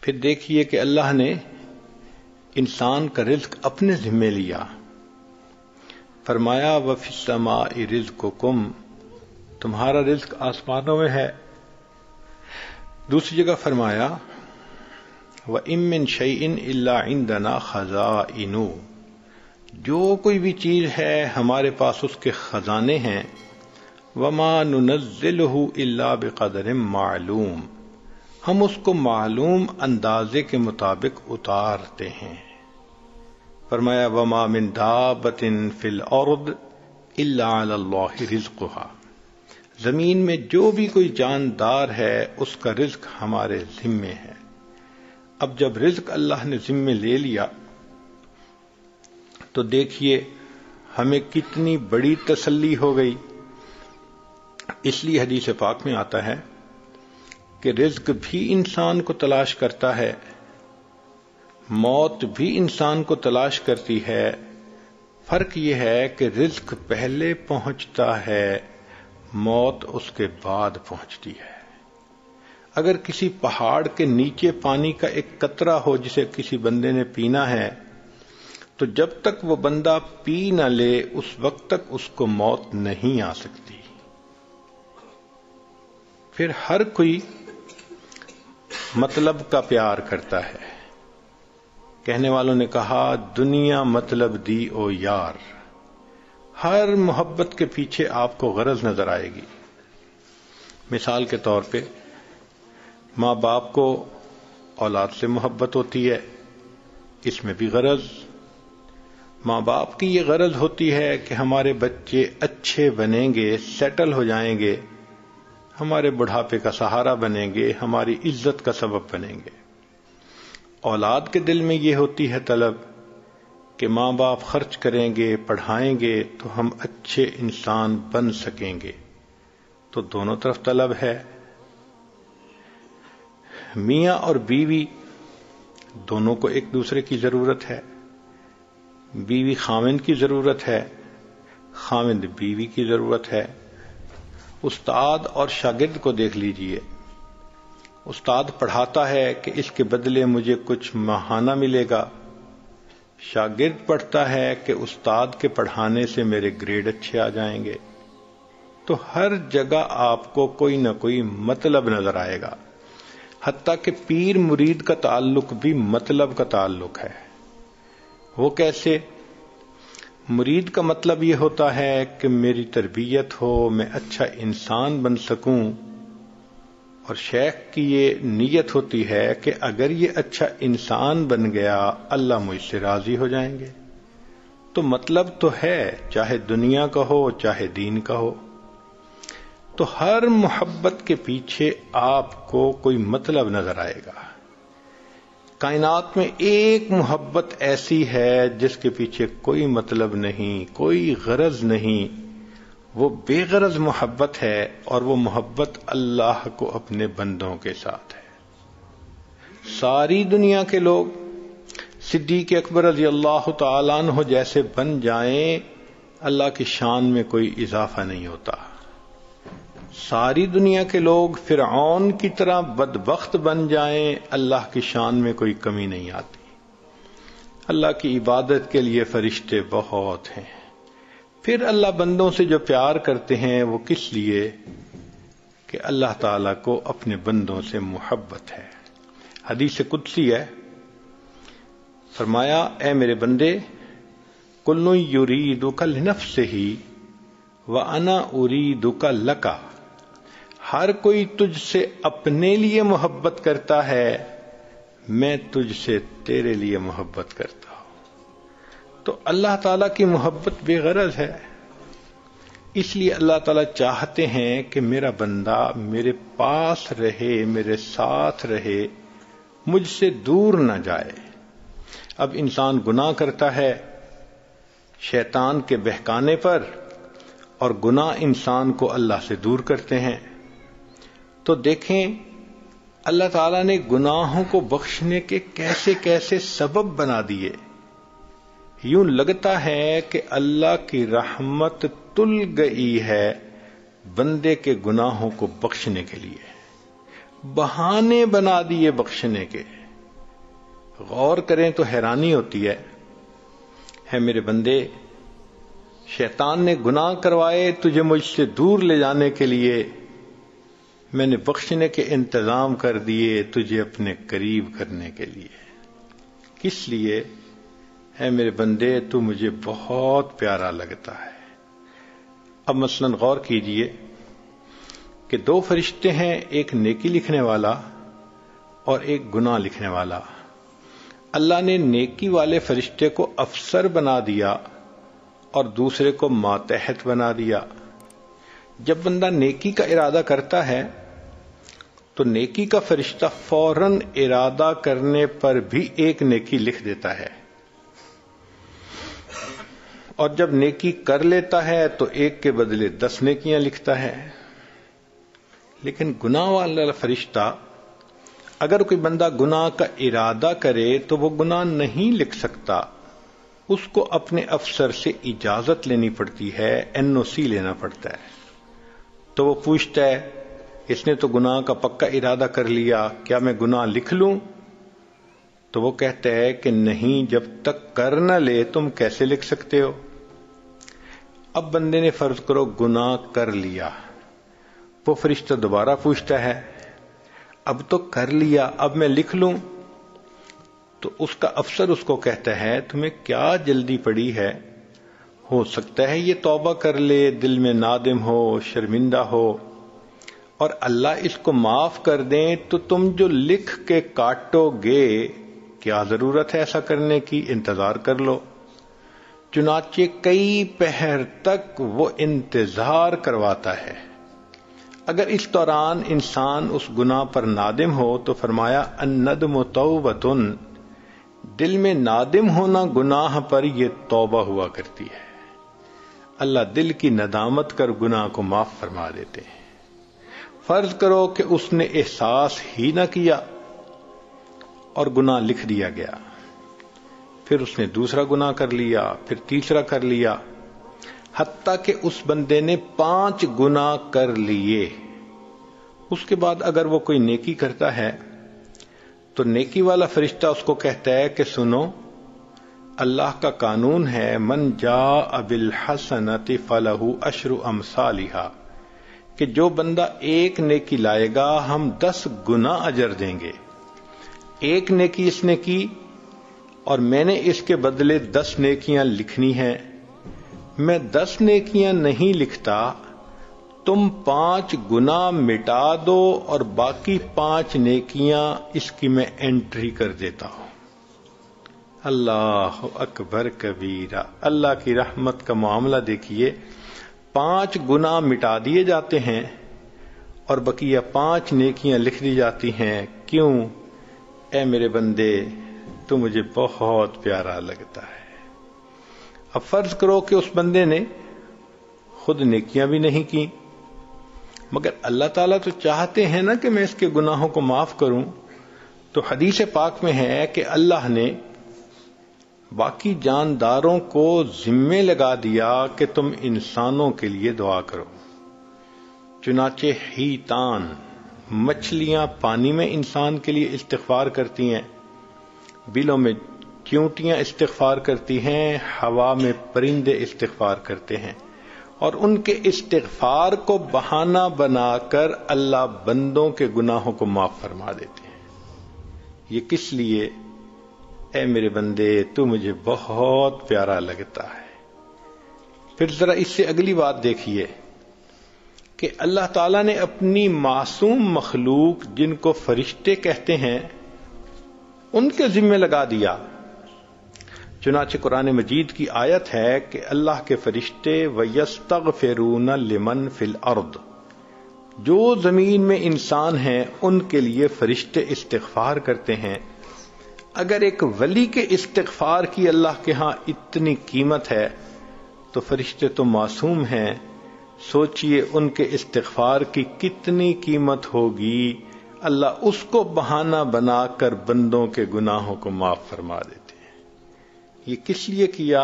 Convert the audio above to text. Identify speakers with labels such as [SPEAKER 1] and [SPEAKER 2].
[SPEAKER 1] پھر دیکھیے کہ اللہ نے انسان کا رزق اپنے ذمے لیا. فرمایا وَفِي السَّمَاءِ رِزْقُكُمْ، تمہارا رزق آسمانوں میں ہے. دوسری جگہ فرمایا وَإِن مِّن شَيْءٍ إِلَّا عِندَنَا خَزَائِنُ، جو کوئی بھی چیز ہے ہمارے پاس اس کے خزانے ہیں. وَمَا نُنَزِّلُهُ إِلَّا بِقَدْرٍ مَّعْلُومٍ، ہم اس کو معلوم اندازے کے مطابق اتارتے ہیں. فرمایا وَمَا مِن دَابَّةٍ فِي الْأَرْضِ إِلَّا عَلَى اللَّهِ رِزْقُهَا، زمین میں جو بھی کوئی جاندار ہے اس کا رزق ہمارے ذمے ہے. اب جب رزق اللہ نے ذمے لے لیا تو دیکھیے ہمیں کتنی بڑی تسلی ہو گئی. اس لیے حدیث پاک میں آتا ہے کہ رزق بھی انسان کو تلاش کرتا ہے، موت بھی انسان کو تلاش کرتی ہے. فرق یہ ہے کہ رزق پہلے پہنچتا ہے، موت اس کے بعد پہنچتی ہے. اگر کسی پہاڑ کے نیچے پانی کا ایک قطرہ ہو جسے کسی بندے نے پینا ہے تو جب تک وہ بندہ پی نہ لے اس وقت تک اس کو موت نہیں آ سکتی. پھر ہر کوئی مطلب کا پیار کرتا ہے. کہنے والوں نے کہا دنیا مطلب دی او یار، ہر محبت کے پیچھے آپ کو غرض نظر آئے گی. مثال کے طور پہ ماں باپ کو اولاد سے محبت ہوتی ہے، اس میں بھی غرض. ماں باپ کی یہ غرض ہوتی ہے کہ ہمارے بچے اچھے بنیں گے، سیٹل ہو جائیں گے، ہمارے بڑھاپے کا سہارا بنیں گے، ہماری عزت کا سبب بنیں گے. اولاد کے دل میں یہ ہوتی ہے طلب کہ ماں باپ خرچ کریں گے، پڑھائیں گے تو ہم اچھے انسان بن سکیں گے. تو دونوں طرف طلب ہے. میاں اور بیوی دونوں کو ایک دوسرے کی ضرورت ہے. بیوی خاوند کی ضرورت ہے، خاوند بیوی کی ضرورت ہے. استاد اور شاگرد کو دیکھ لیجئے. استاد پڑھاتا ہے کہ اس کے بدلے مجھے کچھ ماہانہ ملے گا، شاگرد پڑھتا ہے کہ استاد کے پڑھانے سے میرے گریڈ اچھے آ جائیں گے. تو ہر جگہ آپ کو کوئی نہ کوئی مطلب نظر آئے گا. حتیٰ کہ پیر مرید کا تعلق بھی مطلب کا تعلق ہے. وہ کیسے؟ مرید کا مطلب یہ ہوتا ہے کہ میری تربیت ہو، میں اچھا انسان بن سکوں، اور شیخ کی یہ نیت ہوتی ہے کہ اگر یہ اچھا انسان بن گیا اللہ مجھ سے راضی ہو جائیں گے. تو مطلب تو ہے، چاہے دنیا کا ہو چاہے دین کا ہو. تو ہر محبت کے پیچھے آپ کو کوئی مطلب نظر آئے گا. کائنات میں ایک محبت ایسی ہے جس کے پیچھے کوئی مطلب نہیں، کوئی غرض نہیں. وہ بے غرض محبت ہے، اور وہ محبت اللہ کو اپنے بندوں کے ساتھ ہے. ساری دنیا کے لوگ صدیق اکبر رضی اللہ تعالیٰ عنہ جیسے بن جائیں اللہ کی شان میں کوئی اضافہ نہیں ہوتا. ساری دنیا کے لوگ فرعون کی طرح بدبخت بن جائیں اللہ کی شان میں کوئی کمی نہیں آتی. اللہ کی عبادت کے لیے فرشتے بہت ہیں. پھر اللہ بندوں سے جو پیار کرتے ہیں وہ کس لیے؟ کہ اللہ تعالیٰ کو اپنے بندوں سے محبت ہے. حدیث قدسی ہے، فرمایا اے میرے بندے کل یریدک لنفسہ وانا اریدک لک، ہر کوئی تجھ سے اپنے لیے محبت کرتا ہے، میں تجھ سے تیرے لیے محبت کرتا ہوں. تو اللہ تعالیٰ کی محبت بے غرض ہے. اس لیے اللہ تعالیٰ چاہتے ہیں کہ میرا بندہ میرے پاس رہے، میرے ساتھ رہے، مجھ سے دور نہ جائے. اب انسان گناہ کرتا ہے شیطان کے بہکانے پر، اور گناہ انسان کو اللہ سے دور کرتے ہیں. تو دیکھیں اللہ تعالیٰ نے گناہوں کو بخشنے کے کیسے کیسے سبب بنا دیے. یوں لگتا ہے کہ اللہ کی رحمت تل گئی ہے بندے کے گناہوں کو بخشنے کے لیے، بہانے بنا دیے بخشنے کے. غور کریں تو حیرانی ہوتی ہے میرے بندے، شیطان نے گناہ کروائے تجھے مجھ سے دور لے جانے کے لیے، میں نے بخشنے کے انتظام کر دیے تجھے اپنے قریب کرنے کے لیے۔ کس لیے؟ اے میرے بندے تو مجھے بہت پیارا لگتا ہے۔ اب مثلا غور کیجئے کہ دو فرشتے ہیں، ایک نیکی لکھنے والا اور ایک گناہ لکھنے والا۔ اللہ نے نیکی والے فرشتے کو افسر بنا دیا اور دوسرے کو ماتحت بنا دیا۔ جب بندہ نیکی کا ارادہ کرتا ہے تو نیکی کا فرشتہ فوراً ارادہ کرنے پر بھی ایک نیکی لکھ دیتا ہے، اور جب نیکی کر لیتا ہے تو ایک کے بدلے 10 نیکیاں لکھتا ہے۔ لیکن گناہ والا فرشتہ، اگر کوئی بندہ گناہ کا ارادہ کرے تو وہ گناہ نہیں لکھ سکتا، اس کو اپنے افسر سے اجازت لینی پڑتی ہے، NOC لینا پڑتا ہے۔ تو وہ پوچھتا ہے اس نے تو گناہ کا پکا ارادہ کر لیا، کیا میں گناہ لکھ لوں؟ تو وہ کہتا ہے کہ نہیں، جب تک کر نہ لے تم کیسے لکھ سکتے ہو؟ اب بندے نے فرض کرو گناہ کر لیا، وہ فرشتہ دوبارہ پوچھتا ہے اب تو کر لیا، اب میں لکھ لوں؟ تو اس کا افسر اس کو کہتا ہے تمہیں کیا جلدی پڑی ہے، ہو سکتا ہے یہ توبہ کر لے، دل میں نادم ہو، شرمندہ ہو، اور اللہ اس کو معاف کر دیں تو تم جو لکھ کے کاٹو گے، کیا ضرورت ہے ایسا کرنے کی، انتظار کر لو۔ چنانچہ کئی پہر تک وہ انتظار کرواتا ہے۔ اگر اس دوران انسان اس گناہ پر نادم ہو تو فرمایا الندم توبۃ، دل میں نادم ہونا گناہ پر یہ توبہ ہوا کرتی ہے۔ اللہ دل کی ندامت کر گناہ کو معاف فرما دیتے ہیں۔ فرض کرو کہ اس نے احساس ہی نہ کیا اور گناہ لکھ دیا گیا، پھر اس نے دوسرا گناہ کر لیا، پھر تیسرا کر لیا، حتیٰ کہ اس بندے نے 5 گناہ کر لیے۔ اس کے بعد اگر وہ کوئی نیکی کرتا ہے تو نیکی والا فرشتہ اس کو کہتا ہے کہ سنو، اللہ کا قانون ہے من جاء بالحسنۃ فلہ 10 امثالھا، کہ جو بندہ ایک نیکی لائے گا ہم 10 گنا اجر دیں گے۔ ایک نیکی اس نے کی اور میں نے اس کے بدلے 10 نیکیاں لکھنی ہیں۔ میں 10 نیکیاں نہیں لکھتا، تم 5 گنا مٹا دو اور باقی 5 نیکیاں اس کی میں انٹری کر دیتا ہوں۔ اللہ اکبر کبیرہ، اللہ کی رحمت کا معاملہ دیکھیے، 5 گناہ مٹا دیے جاتے ہیں اور بقیہ 5 نیکیاں لکھ دی جاتی ہیں۔ کیوں؟ اے میرے بندے تو مجھے بہت پیارا لگتا ہے۔ اب فرض کرو کہ اس بندے نے خود نیکیاں بھی نہیں کی، مگر اللہ تعالیٰ تو چاہتے ہیں نا کہ میں اس کے گناہوں کو معاف کروں، تو حدیث پاک میں ہے کہ اللہ نے باقی جانداروں کو ذمے لگا دیا کہ تم انسانوں کے لیے دعا کرو۔ چنانچہ حیتان، مچھلیاں پانی میں انسان کے لیے استغفار کرتی ہیں، بلوں میں چیونٹیاں استغفار کرتی ہیں، ہوا میں پرندے استغفار کرتے ہیں، اور ان کے استغفار کو بہانہ بنا کر اللہ بندوں کے گناہوں کو معاف فرما دیتے ہیں۔ یہ کس لیے؟ اے میرے بندے تو مجھے بہت پیارا لگتا ہے۔ پھر ذرا اس سے اگلی بات دیکھیے کہ اللہ تعالیٰ نے اپنی معصوم مخلوق جن کو فرشتے کہتے ہیں ان کے ذمہ لگا دیا۔ چنانچہ قرآن مجید کی آیت ہے کہ اللہ کے فرشتے وَيَسْتَغْفِرُونَ لِمَنْ فِي الْأَرْضِ، جو زمین میں انسان ہیں ان کے لیے فرشتے استغفار کرتے ہیں۔ اگر ایک ولی کے استغفار کی اللہ کے ہاں اتنی قیمت ہے تو فرشتے تو معصوم ہیں، سوچئے ان کے استغفار کی کتنی قیمت ہوگی۔ اللہ اس کو بہانہ بنا کر بندوں کے گناہوں کو معاف فرما دیتے ہیں۔ یہ کس لیے کیا؟